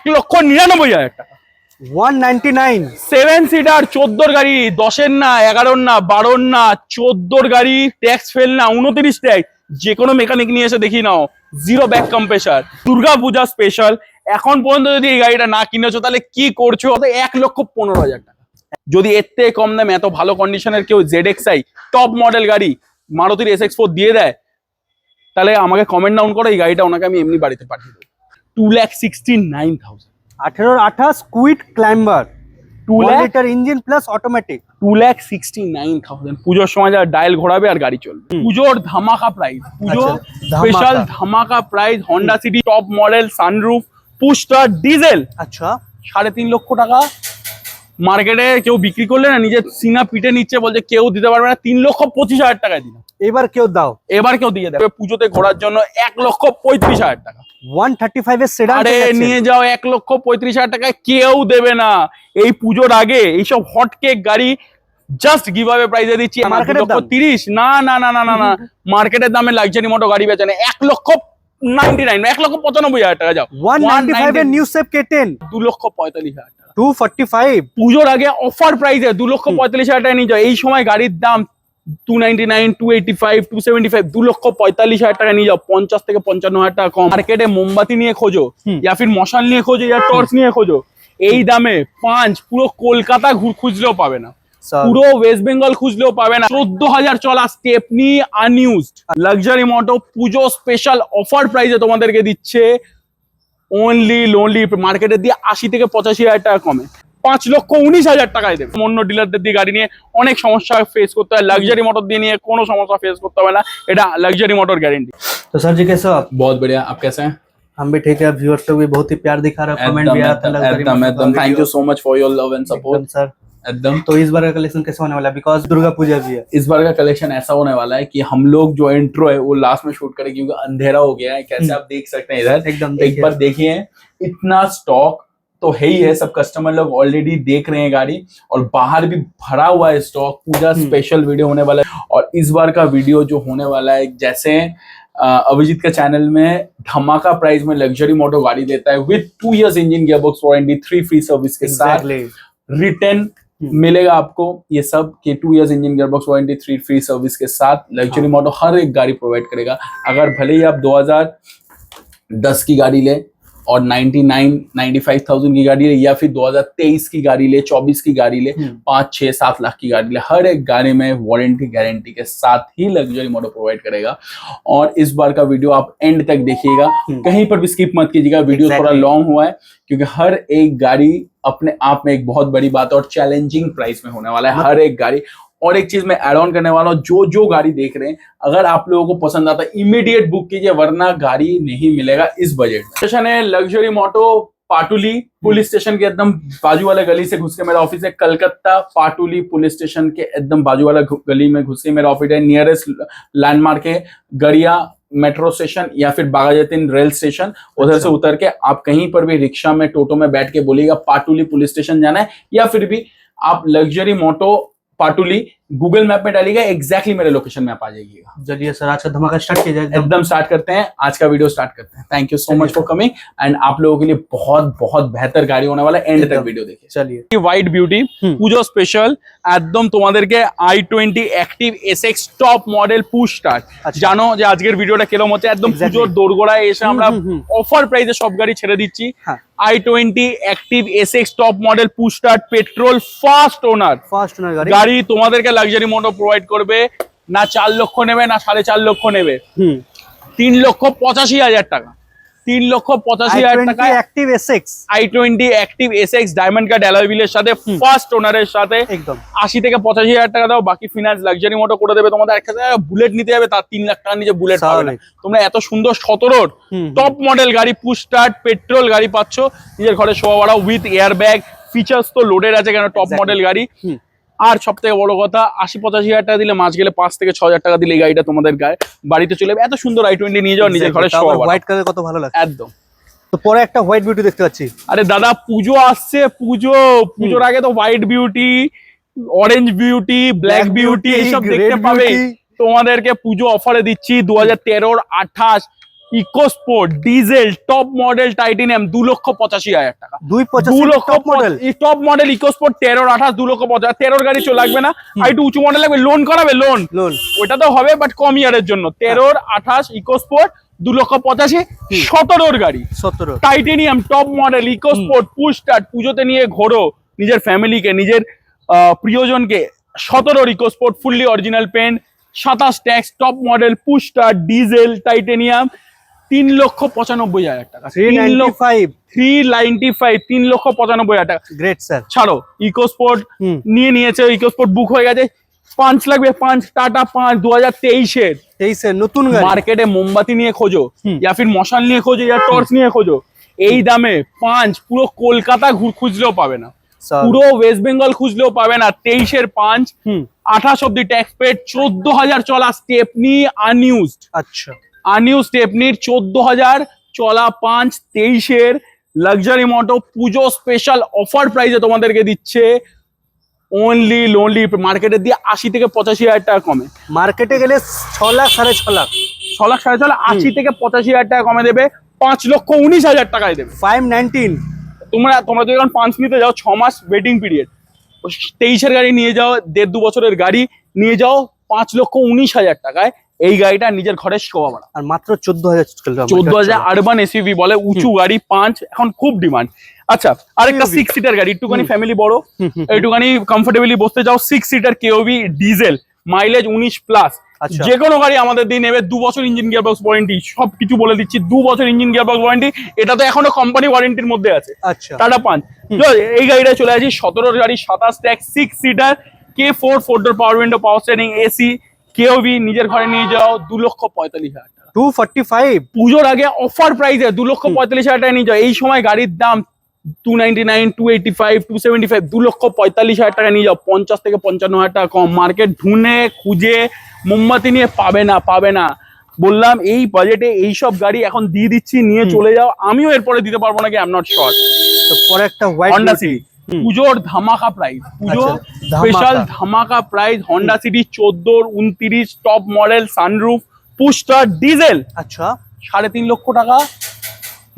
1,99,000 টাকা। 199 7 সিটার 14 গাড়ি, 10 না 11 না 12 না 14 গাড়ি, ট্যাক্স ফেল না 29 ট্যাক্স, যে কোনো মেকানিক নিয়ে এসে দেখি নাও, জিরো ব্যাক কম্প্রেসার, দুর্গা পূজা স্পেশাল। এখন পর্যন্ত যদি এই গাড়িটা না কিনেছো তাহলে কি করছো? 1,15,000 টাকা। যদি এর থেকে কম দামে এত ভালো কন্ডিশনের কেউ ZXi টপ মডেল গাড়ি মারুতির SX4 দিয়ে দেয়, তাহলে আমাকে কমেন্ট ডাউন করো, এই গাড়িটা ওনাকে আমি এমনি বাড়িতে পাঠিয়ে দেবো। 2,69,000। 18 Kwid climber 2 1 lakh litre engine plus automatic 2,69,000। পুজোর সময় যা ডায়াল ঘোরাবে আর গাড়ি চলবে। পুজোর ধামাকা প্রাইস, পুজো স্পেশাল ধামাকা price. Honda City top model, sunroof, push start, diesel. আচ্ছা 3.5 লক্ষ টাকা। মার্কেটে কেউ বিক্রি করলে না নিজের সিনা পিটে নিচ্ছে, বলছে কেউ দিতে পারবে না। 3,25,000 টাকায় দিলাম। এবার কেউ দাও, এবার কেউ দিয়ে দেবে। পুজোতে ঘোরার জন্য 1,35,000 টাকা। 135 এর সেডান আরে নিয়ে যাও 1,35,000 টাকায়, কেউ দেবে না। এই পুজোর আগে এইসব হট কেক গাড়ি জাস্ট গিভ অ্যাওয়ে প্রাইসে দিচ্ছি। 1,30,000 না না না না না না, মার্কেটের দামে লাক্সারি মোটো গাড়ি বেচে না। 1,99,000, 1,95,000 টাকা। যাও 195 এর নিউ সেপ K10 2,45,000 টাকা। 245 পুজোর আগে অফার প্রাইসে 2,45,000 টাকা নিয়ে যাও। এই সময় গাড়ির দাম 299, 285, 275, 2,45,000 টাকা নিয়ে যাও। 50 থেকে 55,000 টাকা কম। মার্কেটে মোমবাতি নিয়ে খোঁজো, ইয়া ফির মশাল নিয়ে খোঁজো, ইয়া টর্চ নিয়ে খোঁজো, এই দামে পুরো কলকাতা খুঁজলেও পাবে না, পুরো ওয়েস্ট বেঙ্গল খুঁজলেও পাবে না। 14,000 চলা স্টেপনি আনইউজড লাক্সারি মোটো পুজো স্পেশাল অফার প্রাইসে তোমাদেরকে দিচ্ছে। অনলি মার্কেটের দিয়ে 80 থেকে 85,000 টাকা কমে 5,19,000 টাকায় দেবে। অন্য ডিলারদের দিয়ে গাড়ি নিয়ে অনেক সমস্যা ফেস করতে হয়, লাক্সারি মোটর দিয়ে নিয়ে কোনো সমস্যা ফেস করতে হবে না। এটা লাক্সারি মোটর গ্যারেंटी। तो सर जी कैसे हो आप? बहुत बढ़िया, आप कैसे हैं? हम भी ठीक है। व्यूअर्स को भी बहुत ही प्यार दिखा रहे हो, कमेंट भी आता है एकदम thank you so much for your love and support sir. एकदम। तो इस बार का कलेक्शन कैसे होने वाला है? बिकॉज दुर्गा पूजा भी है। इस बार का कलेक्शन ऐसा होने वाला है कि हम लोग जो इंट्रो है वो लास्ट में शूट करें, क्योंकि अंधेरा हो गया है। कैसे आप देख सकते हैं इधर, एकदम एक बार देखिए, इतना स्टॉक तो है ही है। सब कस्टमर लोग ऑलरेडी देख रहे हैं गाड़ी, और बाहर भी भरा हुआ है स्टॉक। पूरा स्पेशल वीडियो होने वाला है। और इस बार का वीडियो जो होने वाला है, जैसे अभिजीत का चैनल में धमाका प्राइस में लग्जरी मोटो गाड़ी देता है with 2 years engine gearbox warranty, 3 free service के साथ रिटर्न मिलेगा आपको ये सब कि 2 years engine gearbox warranty, 3 free service के साथ लग्जरी मोटो हर एक गाड़ी प्रोवाइड करेगा। अगर भले ही आप 2010 की गाड़ी ले और 95,000 की गाड़ी ले, या फिर 2023 की गाड़ी ले, 24 की गाड़ी ले, 5, 6, 7 लाख की गाड़ी ले, हर एक गाड़ी में वारंटी गारंटी के साथ ही लग्जरी मोटो प्रोवाइड करेगा। और इस बार का वीडियो आप एंड तक देखिएगा, कहीं पर भी स्किप मत कीजिएगा। वीडियो थोड़ा लॉन्ग हुआ है क्योंकि हर एक गाड़ी अपने आप में एक बहुत बड़ी बात है और चैलेंजिंग प्राइस में होने वाला है हर एक गाड़ी। और एक चीज मैं ऐड ऑन करने वाला हूँ, जो गाड़ी देख रहे हैं, अगर आप लोगों को पसंद आता है इमीडिएट बुक कीजिए, वरना गाड़ी नहीं मिलेगा इस बजट में। स्टेशन है लग्जरी मोटो पाटुली पुलिस स्टेशन के एकदम बाजू वाले गली से घुस के मेरा ऑफिस है। कलकत्ता पाटुली पुलिस स्टेशन के एकदम बाजू वाला गली में घुस के मेरा ऑफिस है। नियरेस्ट लैंडमार्क है गरिया मेट्रो स्टेशन या फिर बागायतीन रेल स्टेशन। उधर से उतर के आप कहीं पर भी रिक्शा में, टोटो में बैठ के बोलिएगा पाटुली पुलिस स्टेशन जाना है, या फिर भी आप लग्जरी मोटो पाटुली गूगल मैप में डालिएगा, एग्जैक्टली मेरे लोकेशन में आप आ जाइएगा। चलिए सर, आज का धमाका स्टार्ट किया जाए। एकदम स्टार्ट करते हैं, आज का वीडियो स्टार्ट करते हैं। Thank you so much for coming. And आप लोगों के लिए बहुत बहुत बेहतर गाड़ी होने वाला है, एंड तक वीडियो देखिए। चलिए, হোয়াইট বিউটি পুজো স্পেশাল একদম তোমাদেরকে i20 active SX top model push start. জানো যে আজকের ভিডিওটা কেরম হচ্ছে, একদম পুজোর দোরগোড়ায় এসে আমরা অফার প্রাইসে সব গাড়ি ছেড়ে দিচ্ছি। i20 active SX top model push start, petrol first owner গাড়ি তোমাদেরকে লাক্সারি মোটো প্রোভাইড করবে। না 4 লক্ষ নেবে, না 4.5 লক্ষ নেবে, 3,85,000 টাকা। 3,85,000 টাকা active SX i20 active SX diamond cut alloy হুইলের সাথে, ফার্স্ট ওনারের সাথে। একদম 80 থেকে 85,000 টাকা দাও, বাকি ফিনান্স লাক্সারি মোটো করে দেবে। তোমাদের একটা বুলেট নিতে যাবে, তার 3 লাখ টাকা নিচে বুলেট পাবে না। তোমরা এত সুন্দর 17 টপ মডেল গাড়ি পুশ স্টার্ট পেট্রোল গাড়ি পাচ্ছ, নিজের ঘরে শোয়া বাড়াও উইথ এয়ার ব্যাগ ফিচার্স তো লোডেড আছে, কেন টপ মডেল গাড়ি। আর সব থেকে বড় কথা, 80-85,000 টাকা দিলে, মাস গেলে 5 থেকে 6,000 টাকা দিলে এই গাড়িটা তোমাদের বাড়িতে চলে যাবে। এত সুন্দর i20 নিয়ে যাও, নিজের ঘরে শোয়া বাড়াও। হোয়াইট কালার কত ভালো লাগে একদম। তো পরে একটা হোয়াইট বিউটি দেখতে পাচ্ছি। আরে দাদা পুজো আসছে, পুজোর আগে তো white beauty, orange beauty, black beauty এইসব দেখতে পাবে। তোমাদেরকে পুজো অফারে দিচ্ছি 2013, 28 EcoSport diesel top model titanium 2,85,000 টাকা। 2,85,000 top model, top model EcoSport 13-28 2,85,000। 13 গাড়ি লাগবে না, আর একটু উঁচু মডেল লাগবে, লোন করাবে লোন ওটা তো হবে, বাট কম ইয়ারের জন্য। 13-28 ইকো স্পোর্ট 2,85,000। 17 গাড়ি 17 titanium top model EcoSport push start, পুজোতে নিয়ে ঘোরো নিজের ফ্যামিলিকে, নিজের প্রিয়জনকে। 17 EcoSport fully original paint, 27 tax, top model push start diesel titanium 3,95,000 টাকা। 395 3,95,000 টাকা। Great sir. ছাড়ো ইকো স্পোর্ট নিয়েছে, ইকো স্পোর্ট বুক হয়ে গেছে। 5 লাগবে, 5 টাটা 5 2023-এর। 23 নতুন গাড়ি। মার্কেটে মোমবাতি নিয়ে খোঁজো, ইয়া ফির মশাল নিয়ে খোঁজো, ইয়া টর্চ নিয়ে খোঁজো, এই দামে 5 পুরো কলকাতা খুঁজলেও পাবে না, পুরো ওয়েস্ট বেঙ্গল খুঁজলেও পাবে না। 23-এর 5 28 অব্দি ট্যাক্স পেড, 14,000 চলা স্টেপনি আনইউজড। আচ্ছা, আনইউজ স্টেপনির 14,000 চলা 5 23-এর লাক্সারি মোটো পুজো স্পেশাল অফার প্রাইসে তোমাদেরকে দিচ্ছে। অনলি লোনলি মার্কেটে দিয়ে 80 থেকে 85,000 টাকা কমে। মার্কেটে গেলে 6 লাখ 6.5 লাখ, 6 লাখ 6.5 লাখ, 80 থেকে 85,000 টাকা কমে দেবে, 5,19,000 টাকায় দেবে। 519। তোমরা যদি এখন 5 নিতে যাও 6 মাস ওয়েটিং পিরিয়ড। 23-এর গাড়ি নিয়ে যাও, 1.5-2 বছরের গাড়ি নিয়ে যাও 5,19,000 টাকায়। এই গাড়িটা নিজের ঘরে শোভা বাড়া। আর মাত্র 14,000 14,000 আরবান এসইউভি বলে, উঁচু গাড়ি 5 এখন খুব ডিমান্ড। আচ্ছা, আরেকটা 6 সিটার গাড়ি, একটুখানি ফ্যামিলি বড়, একটুখানি কমফোর্টেবলি বসতে যাও, 6 সিটার কেওভি ডিজেল, মাইলেজ 19+। যে কোনো গাড়ি আমাদের দিয়ে নেবে, 2 বছর ইঞ্জিন গিয়ারবক্স ওয়ারেন্টি, সবকিছু বলে দিচ্ছি, 2 বছর ইঞ্জিন গিয়ারবক্স ওয়ারেন্টি। এটা তো এখনো কোম্পানি ওয়ারেন্টির মধ্যে আছে। আচ্ছা, টাটা 5। এই গাড়িটা চলে আসি 17 গাড়ি, 27 tax, 6 seater K4 4 power window, power steering, AC, কেওভি, নিজের ঘরে নিয়ে যাও 2,45,000 টাকা। 245 পুজোর আগে অফার প্রাইসে 2,45,000 টাকা নিয়ে যাও। এই সময় গাড়ির দাম 299, 285, 275, 2,45,000 টাকা নিয়ে যাও, 50 থেকে 55,000 টাকা কম। মার্কেট ঢুনে খুঁজে মোমবাতি নিয়ে পাবে না। বললাম এই বাজেটে এইসব গাড়ি এখন দিয়ে দিচ্ছি, নিয়ে চলে যাও। আমিও এরপরে দিতে পারবো নাকি, আই এম নট শিওর। তো পরে একটা হোয়াইট হন্ডা সিটি পুজোর ধামাকা প্রাইস, পুজো স্পেশাল ধামাকা price. Honda city 14 29 top model sunroof push start diesel. আচ্ছা, 3.5 লক্ষ টাকা।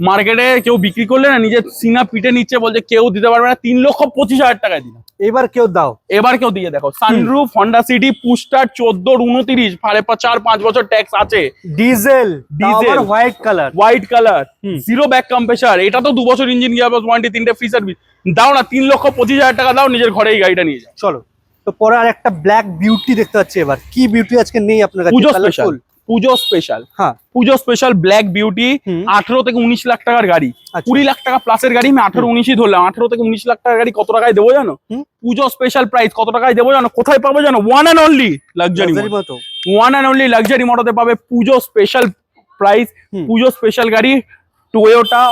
মার্কেটে কেউ বিক্রি করলে না, নিজের সিনা পিটে নিচ্ছে, বলছে কেউ দিতে পারবে না, 3,25,000 টাকায় দিলাম। এবার কেউ দিয়ে দেখো sunroof Honda city push start 14 29 4.5 বছর ট্যাক্স আছে, diesel white colour, zero back compressor. এটা তো 2 বছর ইঞ্জিন গিয়ারবক্স ওয়ারেন্টি, 3টে ফ্রি সার্ভিস। দাও না, 3,25,000 টাকা দাও, নিজের ঘরে এই গাড়িটা নিয়ে যাও। চলো, তো পরে আর একটা ব্ল্যাক বিউটি দেখতে পাচ্ছি। এবার কি বিউটি আজকে নেই আপনার কাছে? পুজো স্পেশাল ব্ল্যাক বিউটি, 18 থেকে 19 লাখ টাকার গাড়ি, 20 লাখ টাকা প্লাসের গাড়ি। আমি 18-19 ধরলাম, 18 থেকে 19 লাখ টাকার গাড়ি কত টাকায় দেবো জানো? পুজো স্পেশাল প্রাইস কত টাকায় দেবো জানো? কোথায় পাবো জানো? ওয়ান অ্যান্ড অনলি লাক্সারি মোটোতে পাবে পুজো স্পেশাল প্রাইস। পুজো স্পেশাল গাড়ি টয়োটা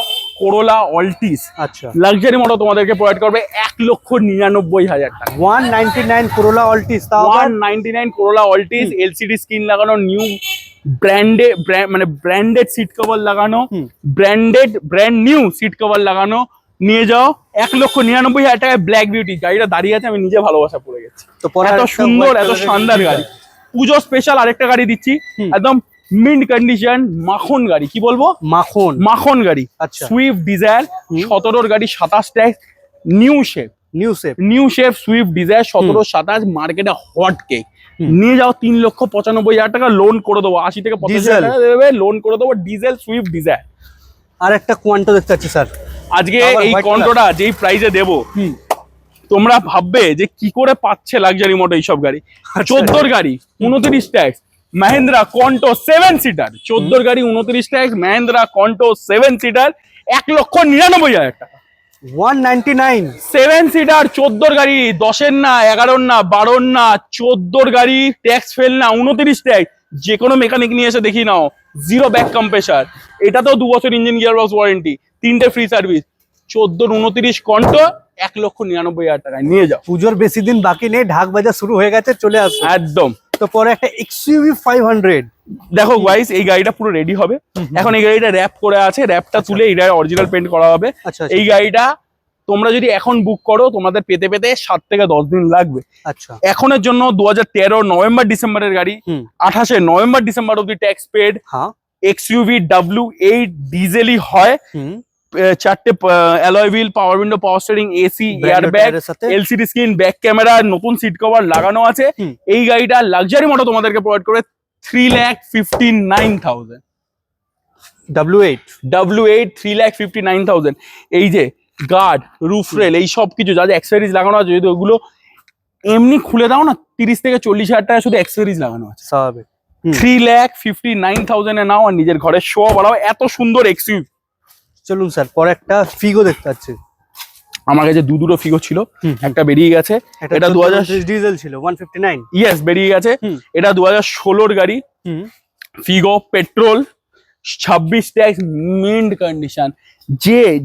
করোলা অল্টিস। আচ্ছা, লাক্সারি মোটো তোমাদেরকে প্রোভাইড করবে 1,99,000 টাকা। 199 করোলা অল্টিস, 199 করোলা অল্টিস, এলসিডি স্ক্রিন লাগানো, নিউ ব্র্যান্ডেড সিট কভার লাগানো, ব্র্যান্ড নিউ সিট কভার লাগানো, নিয়ে যাও 1,99,000 টাকায় ব্ল্যাক বিউটি। গাড়িটা দাঁড়িয়ে আছে, আমি নিজে ভালোবাসা পড়ে গেছি, এত সুন্দর এত শানদার গাড়ি। পুজো স্পেশাল আরেকটা গাড়ি দিচ্ছি, একদম মিন্ট কন্ডিশন মাখন গাড়ি। কি বলবো? মাখন গাড়ি। আচ্ছা, সুইফট ডিজায়ার 17 গাড়ি, 27 tax, new shape Swift Dzire 17-27 মার্কেটে হট কেক। নিয়ে যাও 3,95,000 টাকা, লোন করে দেবো। 80 থেকে 85,000 টাকা দেবে, লোন করে দেবো। Diesel Swift Dzire. আর একটা কোয়ান্টো দেখতে পাচ্ছি স্যার আজকে। এই কন্টোটা যেই প্রাইসে দেবো, তোমরা ভাববে যে কি করে পাচ্ছে লাক্সারি মোটো এইসব গাড়ি। 14 গাড়ি 29 ট্যাক্স, মাহিন্দ্রা কন্টো 7 সিটার। 14 গাড়ি 29 ট্যাক্স, মাহিন্দ্রা কন্টো 7 সিটার, 1,99,000 টাকা। 199 7 সিটার 14 গাড়ি, 10-এর না, 11-র না, 12-র না, 14 গাড়ি, ট্যাক্স ফেল না, 29 ট্যাক্স। যে কোনো মেকানিক নিয়ে এসে দেখি নাও, জিরো ব্যাক কম্প্রেসার। এটা তো 2 বছর ইঞ্জিন গিয়ারবক্স ওয়ারেন্টি, 3টে ফ্রি সার্ভিস। 14-29 কন্টো 1,99,000 টাকায় নিয়ে যাও। পুজোর বেশি দিন বাকি নেই, ঢাক বাজা শুরু হয়ে গেছে, চলে আসো একদম। তো পরে একটা এক্সইউভি 500 দেখো গাইস, এই গাড়িটা পুরো রেডি হবে। এখন এই গাড়িটা র্যাপ করে আছে, র্যাপটা তুলে এই গাড়ি অরিজিনাল পেন্ট করা হবে। এই গাড়িটা তোমরা যদি এখন বুক করো, তোমাদের পেতে 7 থেকে 10 দিন লাগবে। আচ্ছা, এখনের জন্য 2013 নভেম্বর ডিসেম্বরের গাড়ি, 28 নভেম্বর ডিসেম্বর অব্দি ট্যাক্স পেড। এক্সইউভি W8 ডিজেলই হয়, চারটে অ্যালয় হুইল, পাওয়ার window, power steering, AC, airbag, LCD screen, back camera, নতুন সিট কভার লাগানো আছে। এই গাড়িটা লাক্সারি মোটো তোমাদেরকে প্রোভাইড করে 3,59,000। W8 3,59,000। এই যে গার্ড, রুফ রেল, এই সব কিছু যা যা অ্যাক্সেসরিজ লাগানো আছে, যদি ওগুলো এমনি খুলে দাও না 30 থেকে 40,000 টাকা শুধু অ্যাক্সেসরিজ লাগানো আছে। স্বাভাবিক। 3,59,000 এ নাও আর নিজের ঘরে শো বাড়াও। এত সুন্দর এক্সইউভি। চলুন স্যার, পরে একটা ফিগো দেখতে পাচ্ছি। আমার কাছে দুটো ফিগো ছিল, একটা বেরিয়ে গেছে। এটা 2000 ডিজেল ছিল 159। ইয়েস, বেরিয়ে গেছে। এটা 2016 গাড়ি, Figo petrol, 26 tax, mint condition.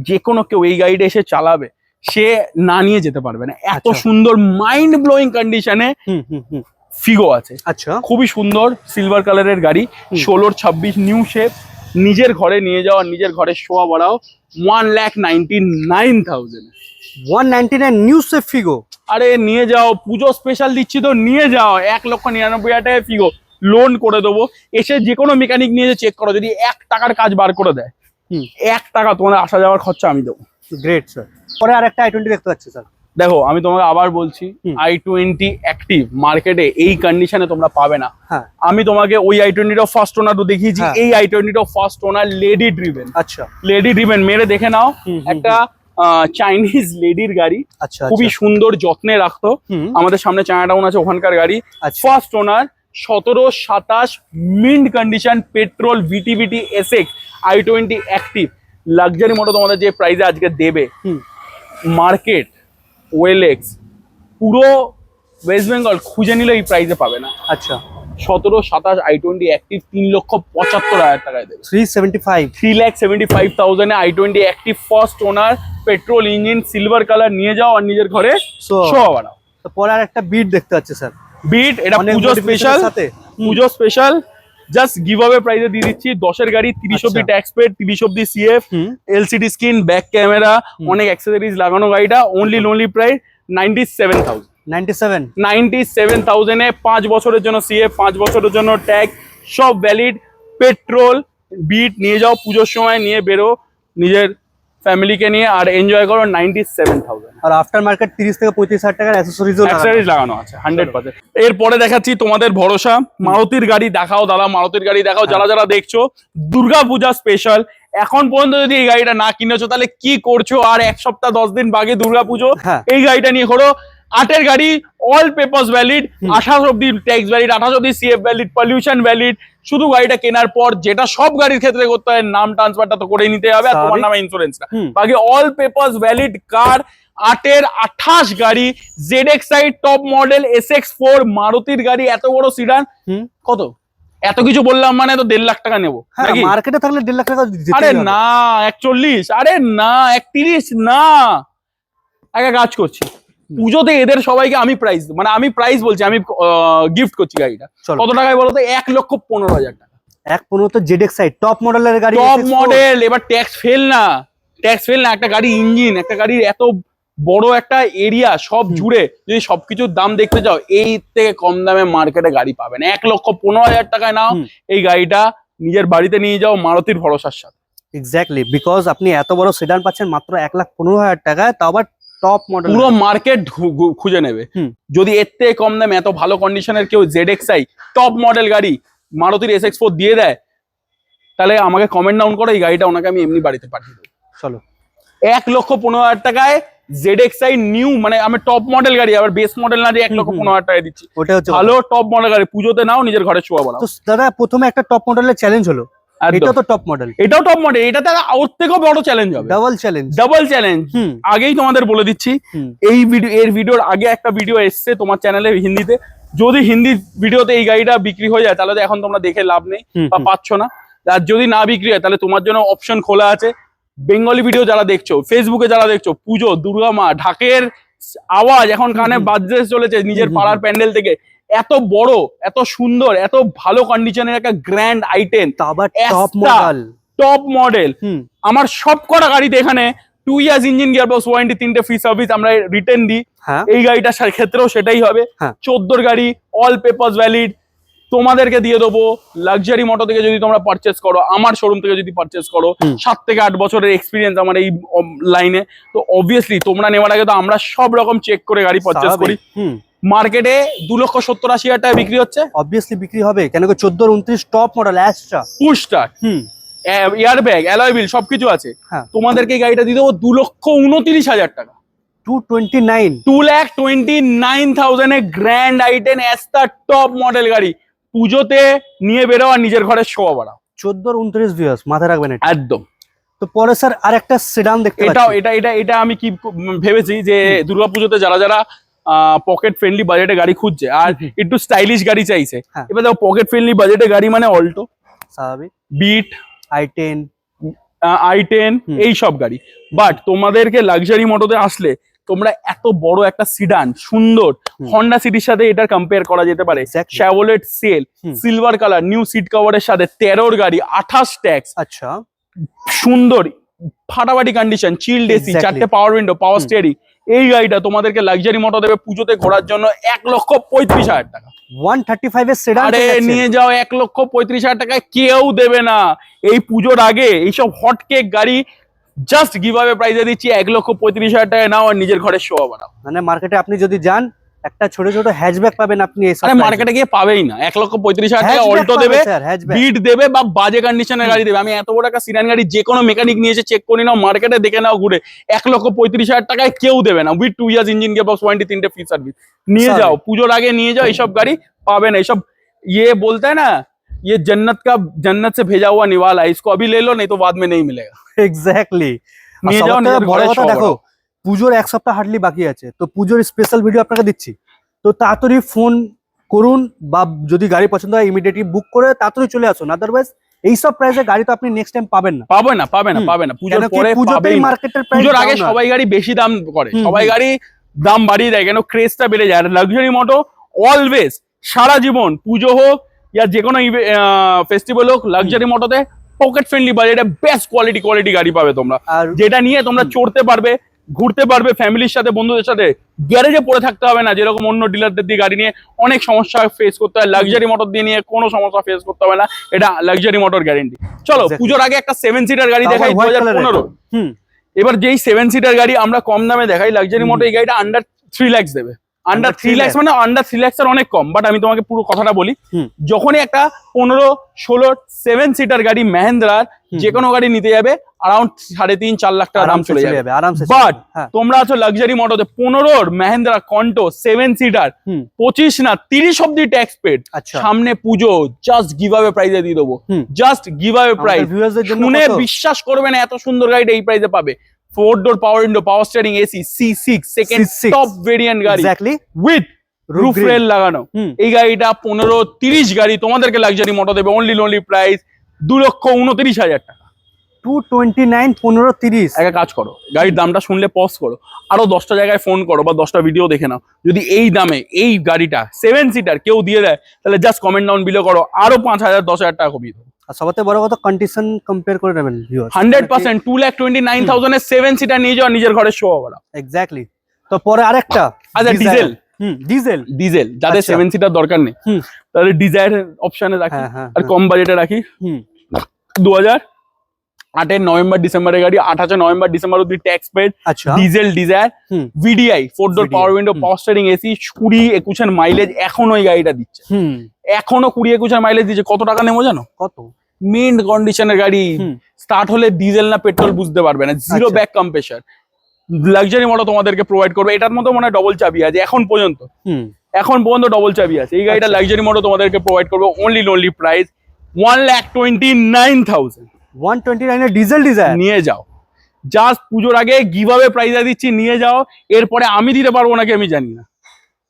যে কোনো কেউ এই গাড়িটা এসে চালাবে, সে না নিয়ে যেতে পারবে না। এত সুন্দর মাইন্ড ব্লোয়িং কন্ডিশনে ফিগো আছে। আচ্ছা, খুবই সুন্দর সিলভার কালারের গাড়ি, 16-26 নিউ শেপ। নিজের ঘরে নিয়ে যাও আর নিজের ঘরে শোয়া বাড়াও 1,99,000। 199 নিউ সেফ ফিগো। আরে নিয়ে যাও, পুজো স্পেশাল দিচ্ছি তো, নিয়ে যাও। 1,99,000 টাকায় ফিগো লোন করে দেবো। এসে যে কোনো মেকানিক নিয়ে চেক করো, যদি 1 টাকার কাজ বার করে দেয়, 1 টাকা তোমাদের আসা যাওয়ার খরচা আমি দেবো। Great sir. পরে আর একটা i20 দেখতে পাচ্ছি স্যার। দেখো, আমি তোমাকে আবার বলছি, i20 অ্যাক্টিভ মার্কেটে এই কন্ডিশনে তোমরা পাবে না। আমি তোমাকে ওই i20টাও ফার্স্ট ওনার দেখিয়েছি, এই i20টাও ফার্স্ট ওনার, লেডি ড্রিভেন। আচ্ছা, লেডি ড্রিভেন, মেরে দেখে নাও। একটা চাইনিজ লেডির গাড়ি, আচ্ছা, খুবই সুন্দর, যত্নে রাখতো। আমাদের সামনে চায়নাটাউন আছে, ওখানকার গাড়ি, first owner, 17-27 mint condition, petrol, VTVT, SX, i20 active luxury motor তোমাদের যে প্রাইসে আজকে দেবে, মার্কেট ওয়েলেক্স পুরো ওয়েস্ট বেঙ্গল খুঁজে নিলে এই প্রাইসে পাবে না। আচ্ছা, 17-27 i20 অ্যাক্টিভ 3,75,000 টাকায় দেবে। 375,000 এ i20 active first owner, petrol engine, silver colour. নিয়ে যাও আর নিজের ঘরে শো বাড়াও। পরে আর একটা বিট দেখতে পাচ্ছি স্যার। বিট, এটা পুজো স্পেশাল, পুজো স্পেশাল। জাস্ট গিভ অ্যাওয়ে প্রাইসে দিয়ে দিচ্ছি। 10-এর গাড়ি, 30 অব্দি ট্যাক্স পেড, 30 অব্দি CF, LCD screen, back camera, অনেক অ্যাক্সেসরিজ লাগানো গাড়িটা। Lonely price 97,000। 97,000 এ 5 বছরের জন্য সিএফ, 5 বছরের জন্য ট্যাগ, সব ভ্যালিড। পেট্রোল বিট নিয়ে যাও, পুজোর সময় নিয়ে বেরো নিজের ফ্যামিলিকে নিয়ে আর এনজয় করো। 97,000। আর আফটার মার্কেট 30 থেকে 35,000 টাকার অ্যাকসেসরিজ লাগানো আছে 100%। এরপরে দেখাচ্ছি তোমাদের ভরসা, মারুতির গাড়ি দেখাও দাদা, মারুতির গাড়ি দেখাও। যারা যারা দেখছো, দুর্গাপূজা স্পেশাল। এখন পর্যন্ত যদি এই গাড়িটা না কিনেছো, তাহলে কি করছো? আর 1 সপ্তাহ 10 দিন বাকি দুর্গাপুজো, এই গাড়িটা নিয়ে করো। 8-এর গাড়ি, অল পেপারস ভ্যালিড, 28 অব্দি ট্যাক্স ভ্যালিড, 28 অব্দি সিএফ ভ্যালিড, পলিউশন ভ্যালিড। শুধু গাড়িটা কেনার পর, যেটা সব গাড়ির ক্ষেত্রে করতে হয়, নাম ট্রান্সফারটা তো করে নিতে হবে, আর তোমার নামে ইন্স্যুরেন্সটা। বাকি অল পেপারস ভ্যালিড কার। 8-এর 28 গাড়ি, ZXi টপ মডেল, SX4 মারুতির গাড়ি, এত বড় সিডান। কত এত কিছু বললাম, মানে তো 1.5 লাখ টাকা নেবো মার্কেটে থাকলে 1.5 লাখ টাকা। আরে না, 41, আরে না 31, না। একটা কাজ করছি, পুজোতে এদের সবাইকে আমি প্রাইস, মানে আমি প্রাইস বলছি, আমি গিফট করছি গাড়িটা। কত টাকায় বলো তো? 1,15,000 টাকা। 1,15,000 তো ZXi টপ মডেলের গাড়ি, টপ মডেল। এবার ট্যাক্স ফেল না, ট্যাক্স ফেল না। একটা গাড়ি ইঞ্জিন, একটা গাড়ির এত বড় একটা এরিয়া সব জুড়ে যদি সবকিছুর দাম দেখতে যাও, এই থেকে কম দামে মার্কেটে গাড়ি পাবেন। 1,15,000 টাকায় নাও এই গাড়িটা, নিজের বাড়িতে নিয়ে যাও মারুতির ভরসার সাথে। এক্স্যাক্টলি, বিকজ আপনি এত বড় সেডান পাচ্ছেন মাত্র 1,15,000 টাকায়, তাও আবার টপ মডেল। পুরো মার্কেট খুঁজে নেবে। যদি এর থেকে কম দামে এত ভালো কন্ডিশনের কেউ ZXi টপ মডেল গাড়ি মারুতির SX4 দিয়ে দেয়, তাহলে আমাকে কমেন্ট ডাউন করো, এই গাড়িটা ওনাকে আমি এমনি বাড়িতে পাঠিয়ে দেবো। চলো, 1,15,000 টাকায় ZXi নিউ, মানে আমি টপ মডেল গাড়ি, আবার বেস মডেল না যে 1,15,000 টাকায় দিচ্ছি। ওটা হচ্ছে ভালো টপ মডেল গাড়ি, পুজোতে নাও, নিজের ঘরে শোয়া বাড়াও। তো দাদা, প্রথমে একটা টপ মডেলের চ্যালেঞ্জ হলো, এটাও তো টপ মডেল। এটাও টপ মডেল, এটা তার ওর থেকেও বড় চ্যালেঞ্জ হবে, ডাবল চ্যালেঞ্জ। আগেই তোমাদের বলে দিচ্ছি, এর ভিডিওর আগে একটা ভিডিও এসছে তোমার চ্যানেলে হিন্দিতে। যদি হিন্দি ভিডিওতে এই গাড়িটা বিক্রি হয়ে যায়, তাহলে তো এখন তোমরা দেখে লাভ নেই বা পাচ্ছ না। আর যদি না বিক্রি হয়, তাহলে তোমার জন্য অপশন খোলা আছে। বেঙ্গলি ভিডিও যারা দেখছো, ফেসবুকে যারা দেখছো, পুজো, দুর্গা মা, ঢাকের আওয়াজ এখন কানে বাজতে চলেছে নিজের পাড়ার প্যান্ডেল থেকে। এত বড়, এত সুন্দর, এত ভালো কন্ডিশনের একটা গ্র্যান্ড আইটেম, টপ মডেল। আমার সব কটা গাড়িতে এখানে 2 ইয়ার্স ইঞ্জিন গিয়ারবক্স ওয়ারেন্টি, 3টে ফ্রি সার্ভিস আমরা রিটার্ন দিই। এই গাড়িটার ক্ষেত্রেও সেটাই হবে। 14 গাড়ি, অল পেপারস ভ্যালিড, তোমাদেরকে দিয়ে দেবো লাক্সারি মোটো থেকে যদি তোমরা পারচেস করো, আমার শোরুম থেকে যদি পারচেস করো, 7 থেকে 8 বছরের এক্সপিরিয়েন্স আমার এই লাইনে, তো অবভিয়াসলি তোমরা নেওয়ার আগে তো আমরা সব রকম চেক করে গাড়ি পারচেস করি। মার্কেটে 2,70,80,000 টাকা বিক্রি হচ্ছে, অবভিয়াসলি বিক্রি হবে, কেন কি 14-29 top model Asta push start, airbag, alloy wheel সবকিছু আছে। তোমাদেরকে এই গাড়িটা দিয়ে দেবো 2,29,000 টাকা, 2,29,000 এ grand i ten Asta top model গাড়ি। পুজোতে নিয়ে বেরো আর নিজের ঘরে শোয়া বাড়াও। 14-29 ভিউয়ার্স মাথায় রাখবেন এটা একদম। তো পরে স্যার আরেকটা সেডান দেখতে এটাও পাচ্ছি। এটা আমি কি ভেবেছি যে দুর্গাপুজোতে যারা পকেট ফ্রেন্ডলি বাজেটে গাড়ি খুঁজছে আর একটু স্টাইলিশ গাড়ি চাইছে, এবার দেখো পকেট ফ্রেন্ডলি বাজেটে গাড়ি মানে অল্টো, স্বাভাবিক, বিট, i10 এই সব গাড়ি। বাট তোমাদেরকে লাক্সারি মোটোতে আসলে তোমরা এত বড় একটা সিডান সুন্দর হন্ডা সিটির সাথে এটার কম্পেয়ার করা যেতে পারে। Chevrolet Sail silver colour new seat কভারের সাথে 13 গাড়ি 28 ট্যাক্স, আচ্ছা সুন্দর ফাটাফাটি কন্ডিশন, চিল্ড এসি, 4টে পাওয়ার উইন্ডো, পাওয়ার স্টিয়ারিং। এই গাড়িটা তোমাদেরকে লাক্সারি মোটো দেবে পুজোতে ঘোরার জন্য 1,35,000 টাকা। 135 এর সেডান আরে নিয়ে যাও 1,35,000 টাকায়, কেউ দেবে না এই পুজোর আগে। এইসব হট কেক গাড়ি জাস্ট গিভ অ্যাওয়ে প্রাইসে দিচ্ছি 1,35,000 টাকায়, নাও আর নিজের ঘরে শোয়া বানাও। মানে মার্কেটে আপনি যদি যান একটা ছোট ছোট হ্যাচব্যাক পাবেন আপনি, আরে মার্কেটে গিয়ে পাবেই না। 1,35,000 টাকা অল্টো দেবে, বিট দেবে বা বাজে কন্ডিশনের গাড়ি দেবে। আমি এত বড় একটা সিডান গাড়ি যে কোনো মেকানিক নিয়ে এসে চেক করে নাও, মার্কেটে দেখে নাও ঘুরে, 1,35,000 টাকায় কেউ দেবে না। With 2 years engine gearbox warranty, 3টে ফ্রি সার্ভিস। নিয়ে যাও পুজোর আগে নিয়ে যাও, এইসব গাড়ি পাবে না। এইসব বলতে হয় না, जन्नत से भेजा हुआ निवाला है, इसको अभी ले लो नहीं तो बाद में नहीं मिलेगा। এক্স্যাক্টলি নিয়ে যাও নিজের বড় ঘরে কথা শোয়া দেখো, পুজোর 1 সপ্তাহ হার্ডলি বাকি আছে, তো পুজোর স্পেশাল ভিডিও আপনাকে দিচ্ছি, তো তাড়াতাড়ি ফোন করুন বা যদি গাড়ি পছন্দ হয় ইমিডিয়েটলি বুক করে তাড়াতাড়ি চলে আসুন, আদারওয়াইজ এইসব প্রাইসে গাড়ি তো আপনি নেক্সট টাইম পাবেন না। পাবে না পুজোর পরে পুজোতেই মার্কেটের প্রাইস, পুজোর আগে সবাই গাড়ি বেশি দাম করে, সবাই গাড়ি দাম বাড়িয়ে দেয়, কেন ক্রেজটা বেড়ে যায়। আর লাক্সারি মোটো অলওয়েজ সারা জীবন পুজো হোক या যে কোনো ফেস্টিভ্যাল হোক, লাক্সারি মোটোতে পকেট ফ্রেন্ডলি বাজেটে বেস্ট কোয়ালিটি গাড়ি পাবে তোমরা, যেটা নিয়ে তোমরা চড়তে পারবে, ঘুরতে পারবে ফ্যামিলির সাথে, বন্ধুদের সাথে। গ্যারেজে পড়ে থাকতে হবে না, যেরকম অন্য ডিলারদের দিয়ে গাড়ি নিয়ে অনেক সমস্যা ফেস করতে হয়, লাক্সারি মোটর দিয়ে নিয়ে কোনো সমস্যা ফেস করতে হবে না। এটা লাক্সারি মোটর গ্যারেন্টি। চলো পুজোর আগে একটা 7 সিটার গাড়ি দেখাই 2015। এবার যেই 7 সিটার গাড়ি আমরা কম দামে দেখাই, লাক্সারি মোটর এই গাড়িটা আন্ডার 3 লাখ দেবে। আন্ডার 3 লাখ মানে আন্ডার 3 লাখ এর অনেক কম, বাট আমি তোমাকে পুরো কথাটা বলি। যখনই একটা 15-16 7 সিটার গাড়ি মহেন্দ্রার যে কোনো গাড়ি নিতে যাবে, অ্যারাউন্ড 3.5-4 লাখ টাকা দাম চলে যাবে। বাট তোমরা আছো লাক্সারি মোটোতে 15 মহেন্দ্রা কন্টো 7 সিটার 25 না 30 অব্দি ট্যাক্স পেড। সামনে পুজো, জাস্ট গিভ অ্যাওয়ে প্রাইসে দিয়ে দেবো, জাস্ট গিভ অ্যাওয়ে প্রাইস। শুনে বিশ্বাস করবে না এত সুন্দর গাড়িটা এই প্রাইসে পাবে। 4 door power window, power steering, AC, C6 second top variant গাড়ি উইথ রুফ রেল লাগানো। এই গাড়িটা 15-30 গাড়ি তোমাদেরকে লাক্সারি মোটো দেবে অনলি প্রাইস 2,29,000 টাকা। 229 15-30। একটা কাজ করো, গাড়ির দামটা শুনলে পজ করো, আরো 10টা জায়গায় ফোন করো বা 10টা ভিডিও দেখে নাও। যদি এই দামে এই গাড়িটা 7 সিটার কেউ দিয়ে দেয়, তাহলে জাস্ট কমেন্ট ডাউন বিলো করো, আরো 5,000-10,000 টাকা কমিয়ে দেবো। আর সবথেকে বড় কথা কন্ডিশন কম্পেয়ার করে নেবেন ভিউয়ার্স। 100% 2,29,000 এর 7 সিটার নিয়ে যাও, নিজের ঘরে শো করা। এক্স্যাক্টলি। তো পরে আরেকটা আচ্ছা, ডিজেল যাদের 7 সিটার দরকার নেই, তাহলে ডিজায়ার অপশনে রাখি, আর কম বাজেটে রাখি। 2008 নভেম্বর ডিসেম্বরের গাড়ি, 28 নভেম্বর ডিসেম্বর অব্দি tax paid, diesel Dzire VDI 4 door power window, power steering, AC, 20-21 mileage এখনো এই গাড়িটা দিচ্ছে। এখনো 20-21 মাইলেজ দিচ্ছে। কত টাকা নেবো জানো? কত? মিন্ট কন্ডিশনের গাড়ি, স্টার্ট হলে ডিজেল না পেট্রোল বুঝতে পারবে না, zero back compressor luxury motor তোমাদেরকে প্রোভাইড করবে। এটার মতো মনে হয় ডবল চাবি আছে এখন পর্যন্ত ডবল চাবি আছে। এই গাড়িটা লাক্সারি মোটো তোমাদেরকে প্রোভাইড করবে অনলি প্রাইস 1,29,000। 129 এর ডিজেল ডিজায়ার নিয়ে যাও, জাস্ট পুজোর আগে গিভ অ্যাওয়ে প্রাইসে দিচ্ছি, নিয়ে যাও। এরপরে আমি দিতে পারবো নাকি আমি জানি না।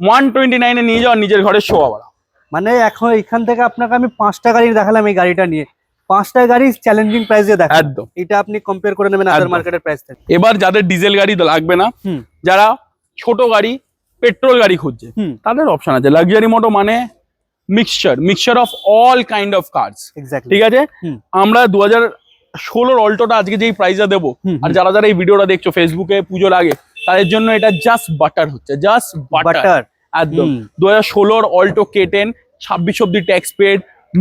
129 এ নিয়ে যাও, নিজের ঘরে শোয়া বাড়াও। মানে এখন এখান থেকে আপনাকে আমি 5টা গাড়ি দেখালাম, এই গাড়িটা নিয়ে 5টা গাড়ি চ্যালেঞ্জিং প্রাইসে দেখালাম। একদম, এটা আপনি কম্পেয়ার করে নেবেন আদার মার্কেটের প্রাইস থেকে। এবার যাদের ডিজেল গাড়ি লাগবে না, যারা ছোট গাড়ি পেট্রোল গাড়ি খুঁজছে, তাদের অপশন আছে। লাক্সারি মোটো মানে mixture of all kind of cars. ঠিক আছে, আমরা 2016 অল্টোটা আজকে যেই প্রাইসে দেবো, আর যারা যারা এই ভিডিওটা দেখছো ফেসবুকে পুজোর আগে, তাদের জন্য এটা জাস্ট বাটার হচ্ছে, জাস্ট বাটার একদম। 2016 অল্টো K10 26 অব্দি tax paid,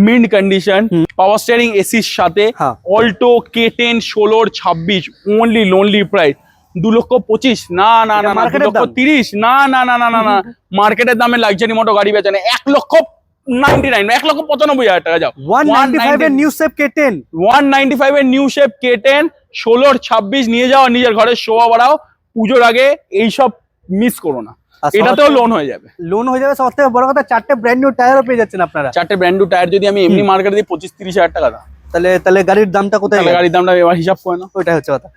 mint condition, power steering এসির সাথে, হ্যাঁ। Alto K10 16 26 only lonely price 2,25,000। না না না না, মার্কেটের দাম। 2,30,000। না না না না না না, মার্কেটের দামে লাক্সারি মোটো গাড়ি বেচে না। 1,99,000, 1,95,000 টাকা যাও। 195 এর নিউ শেপ K10, 195 এর নিউ শেপ K10 16 26 নিয়ে যাও, আর নিজের ঘরে শোভা বাড়াও। পুজোর আগে এইসব মিস করো না, আর এটাতেও লোন হয়ে যাবে। লোন হয়ে যাবে। সব থেকে বড় কথা 4টে ব্র্যান্ড নিউ টায়ারও পেয়ে যাচ্ছেন আপনারা। 4টে ব্র্যান্ড নিউ টায়ার যদি আমি এমনি মার্কেটে দিই 25-30,000 টাকা দাম, তাহলে তাহলে গাড়ির দামটা কোথায় তাহলে গেল? গাড়ির দামটা এবার হিসাব করে না। ওইটা হচ্ছে কথা।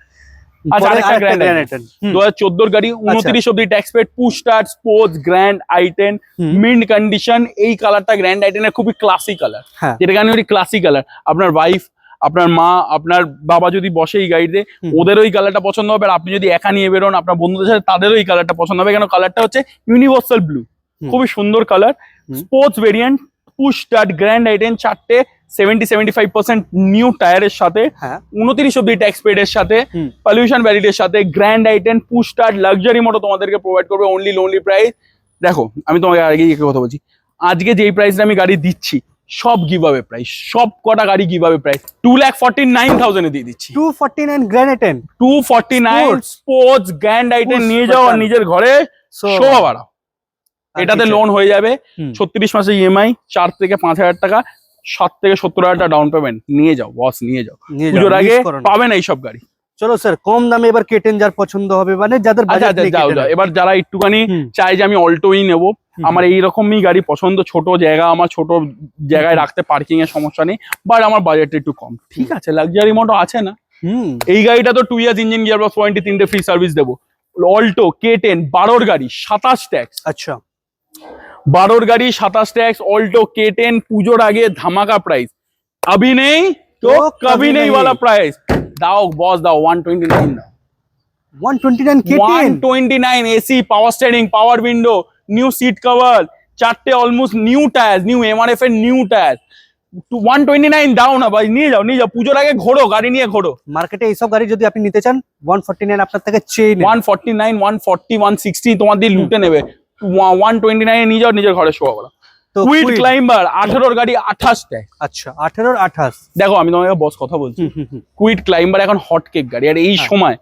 আচ্ছা, পরে আরেকটা আরেকটা Grand Grand i10, i10, 2014 গাড়ি, 29 অব্দি tax paid, push start, sports, grand i10, mint condition. এই কালারটা গ্র্যান্ড i10 এর খুবই ক্লাসি কালার, হ্যাঁ। যেটা আমি ক্লাসি কালার। আপনার ওয়াইফ, আপনার মা, আপনার বাবা যদি বসে এই গাড়িতে, ওদেরও এই কালারটা পছন্দ হবে। আর আপনি যদি একা নিয়ে বেরোন আপনার বন্ধুদের সাথে, তাদেরও এই কালারটা পছন্দ হবে, কেন কালারটা হচ্ছে ইউনিভার্সাল ব্লু, খুবই সুন্দর colour. Sports variant, push start, grand i10, 4টে 70-75% new টায়ারের সাথে, 29 অব্দি ট্যাক্স পেড এর সাথে, পলিউশন ভ্যালিডের সাথে, grand i10 push start luxury motor তোমাদেরকে প্রোভাইড করবে অনলি লোনলি প্রাইস। দেখো, আমি তোমাকে আগে কথা বলছি, আজকে যেই প্রাইসটা আমি গাড়ি দিচ্ছি সব গিভঅ্যাওয়ে প্রাইস, সব কটা গাড়ি গিভঅ্যাওয়ে প্রাইস 2,49,000 এ দিয়ে দিচ্ছি। 249 Grand i10, 249 sports grand i10 নিয়ে যাও আর নিজের ঘরে শোভা বাড়াও। এটাতে লোন হয়ে যাবে 36 মাসে ইএমআই, 4 থেকে 5,000 টাকা, 7 থেকে 70,000 টাকা ডাউন পেমেন্ট। নিয়ে যাও বস, নিয়ে যাও, পুজোর আগে পাবে না এইসব গাড়ি। চলো স্যার, কম দামে এবার K10 যার পছন্দ হবে, মানে যাদের বাজেট নেই যাও যাও। এবার যারা একটুখানি চাই যে আমি অল্টোই নেব, আমার এইরকমই গাড়ি পছন্দ, ছোট জায়গা, আমার ছোট জায়গায় রাখতে পার্কিং এর সমস্যা নেই, বাট আমার বাজেট একটু কম, ঠিক আছে, লাক্সারি মোটো আছে না। এই গাড়িটা তো 2 years engine, gearbox warranty, 3টে ফ্রি সার্ভিস দেবো। অল্টো K10 12 গাড়ি 27 ট্যাক্স। আচ্ছা, 12 গাড়ি 27 ট্যাক্স, অল্টো K10 পুজোর আগে ধামাকা প্রাইস, अभी नहीं तो कभी नहीं वाला प्राइस। দাও বস, দাও 129 দাও। 129 K10, 129 AC, power steering, power window, new seat cover, 4টে almost new tyre, new MRF এর নিউ টায়ার। 129 দাও না ভাই, নিয়ে যাও, নিয়ে যাও, পুজোর আগে ঘোরো, গাড়ি নিয়ে ঘোরো। মার্কেটে এইসব গাড়ি যদি আপনি নিতে চান 149 আপনার থেকে চেয়ে নেবে। 149 140 160 তোমার দিয়ে লুটে নেবে। 129 এ নিয়ে যাও, নিজের ঘরে শোয়া বলো। তো কুইড ক্লাইম্বার 18 গাড়ি 28 ট্যাক্স। আচ্ছা, 18 28। দেখো, আমি তোমাকে বস কথা বলছি, কুইড ক্লাইম্বার এখন হট কেক গাড়ি, আর এই সময়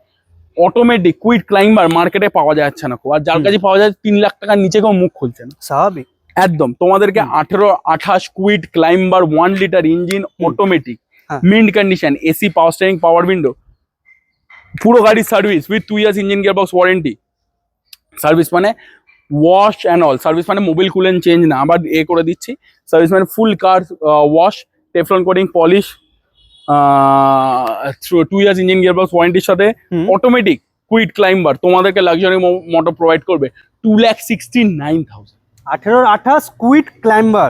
অটোমেটিক কুইড ক্লাইম্বার মার্কেটে পাওয়া যাচ্ছে না খুব, আর যার কাছে পাওয়া যায় 3 লাখ টাকার নিচে কেউ মুখ খুলছে না। স্বাভাবিক, একদম। তোমাদেরকে 18 28 Kwid climber 1 litre engine, automatic, mint condition, AC, power steering, power window, পুরো গাড়ি service with 2 years engine gearbox warranty. Service মানে ওয়াশ অ্যান্ড অল, সার্ভিস মানে মোবিল কুলেন চেঞ্জ না, আবার এ করে দিচ্ছি। সার্ভিস মানে full car wash, Teflon coating, polish, 2 years engine gearbox ওয়ারেন্টির সাথে, অটোমেটিক কুইড ক্লাইম্বার তোমাদেরকে লাক্সারি মোটর প্রোভাইড করবে 2,69,000। 18 28 Kwid climber,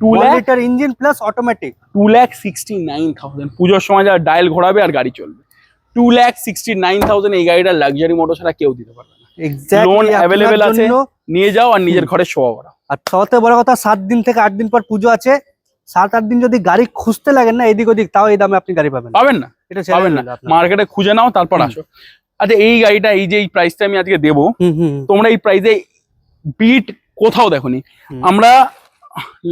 2 litre engine plus automatic, 2,69,000। পুজোর সময় যারা ডায়াল ঘোরাবে আর গাড়ি চলবে, 2,69,000 এই গাড়িটা লাক্সারি মোটর ছাড়া কেউ দিতে পারবে না। লোন অ্যাভেলেবেল আছে, নিয়ে যাও আর নিজের ঘরে শোয়া করা। আর সবথেকে বড় কথা, 7 দিন থেকে 8 দিন পর পুজো আছে, 7-8 দিন যদি গাড়ি খুঁজতে লাগেন না এদিক ওদিক, তাও এই দামে আপনি গাড়ি পাবেন না, এটা পাবেন না, মার্কেটে খুঁজে নাও তারপর আসো। আচ্ছা, এই গাড়িটা, এই যে এই প্রাইসটা আমি আজকে দেবো, তোমরা এই প্রাইসে বিট কোথাও দেখোনি। আমরা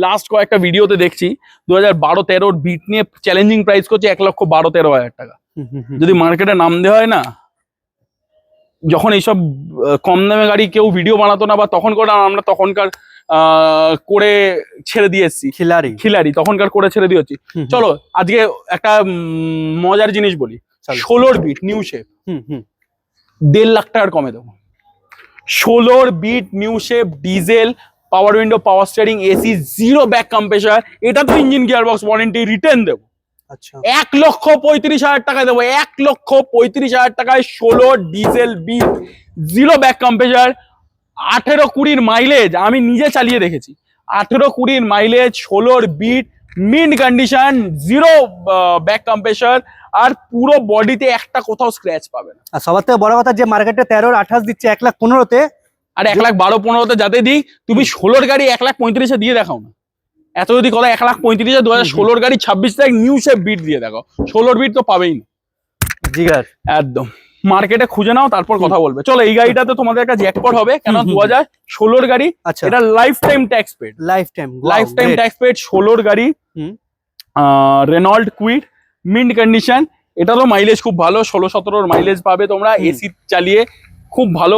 লাস্ট কয়েকটা ভিডিওতে দেখছি 2012-13 বিট নিয়ে চ্যালেঞ্জিং প্রাইস করছে 1,12,13,000 টাকা। যদি মার্কেটে নাম দেওয়া হয় না, যখন এইসব কম দামে গাড়ি কেউ ভিডিও বানাতো না, বা তখন করে আমরা তখনকার করে ছেড়ে দিয়ে এসছি, খিলাড়ি তখনকার করে ছেড়ে দিয়েছি। চলো আজকে একটা মজার জিনিস বলি, 16 বিট নিউ শেপ 1.5 লাখ টাকার কমে দেবো। 16 Beat new shape, diesel, power window, power steering, AC, 0 back compressor, এটা তো engine gearbox warranty, return দেবো। আচ্ছা, 1,35,000 টাকায় দেবো, 1,35,000 টাকায় 16 diesel Beat, 0 back compressor, 18-20 mileage, আমি নিজে চালিয়ে দেখেছি। 18-20 mileage, 16 Beat, mint condition, 0 back compressor, আর পুরো বডিতে একটা কোথাও স্ক্র্যাচ পাবে না। আর সবার থেকে বড় কথা, যে মার্কেটে 13-28 দিচ্ছে 1,15,000-তে, আর 1,12-15,000-তে যাতে দিই, তুমি 16 গাড়ি 1,35,000 দিয়ে দেখাও না। এত যদি কথা 1,35,000, 2016 গাড়ি 26 তারিখ নিউ শেপ বিট দিয়ে দেখো, 16 বিট তো পাবেই না। জিগার একদম। মার্কেটে খুঁজে নাও তারপর কথা বলবে। চলো এই গাড়িটাতে তোমাদের একটা জ্যাকপট হবে, কেন 2016 গাড়ি, আচ্ছা এটা lifetime tax paid, lifetime tax paid 16 গাড়ি, রেনল্ড কুইড, মিন্ট কন্ডিশন। এটারও মাইলেজ খুব ভালো, 16-17 মাইলেজ পাবে তোমরা, এসি চালিয়ে খুব ভালো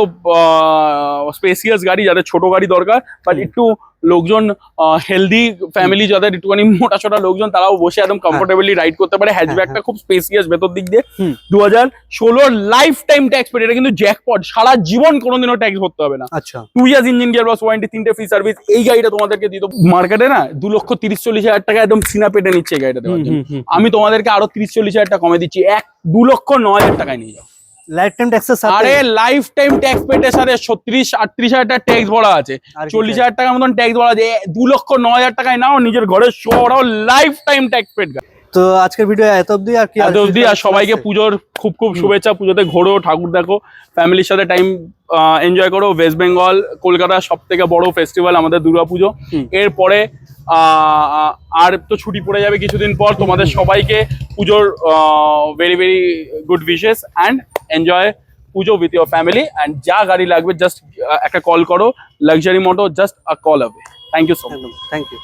স্পেসিয়াস গাড়ি, যাদের ছোট গাড়ি দরকার বাট একটু লোকজন হেলদি ফ্যামিলি, যাদের একটুখানি মোটা সোটা লোকজন, তারাও বসে একদম কমফোর্টেবলি রাইড করতে পারে। হ্যাচব্যাকটা খুব স্পেসিয়াস ভেতর দিক দিয়ে। 2016 লাইফ টাইম ট্যাক্স পেড, এটা কিন্তু জ্যাকপট, সারা জীবন কোনোদিনও ট্যাক্স ভরতে হবে না। আচ্ছা 2 years engine gearbox warranty, 3টে ফ্রি সার্ভিস। এই গাড়িটা তোমাদেরকে দিত মার্কেটে না 2,30,40,000 টাকা একদম সিনা পেটে নিচ্ছে এই গাড়িটা দেওয়ার জন্য। আমি তোমাদেরকে আরো 30-40,000 টাকা কমে দিচ্ছি, 2,09,000 টাকায় নিয়ে যাও। লাইফ টাইম ট্যাক্সের সাথে, আরে লাইফ টাইম ট্যাক্স পেটের সাথে 36-38,000 টাকা ট্যাক্স ভরা আছে, 40,000 টাকার মতন ট্যাক্স ভরা আছে। 2,09,000 টাকায় নাও, নিজের ঘরে শো করাও, লাইফ টাইম ট্যাক্স পেড। তো আজকের ভিডিও এত অবধি, আর কি এত অবধি। আর সবাইকে পুজোর খুব খুব শুভেচ্ছা। পুজোতে ঘোরো, ঠাকুর দেখো, ফ্যামিলির সাথে টাইম এনজয় করো। ওয়েস্ট বেঙ্গল, কলকাতার সব থেকে বড় ফেস্টিভ্যাল আমাদের দুর্গাপুজো। এরপরে আর তো ছুটি পড়ে যাবে কিছুদিন পর। তোমাদের সবাইকে পুজোর very very good wishes and enjoy Puja with your family. And যা গাড়ি লাগবে জাস্ট একটা কল করো, luxury moto, just a call away. Thank you so much. Thank you.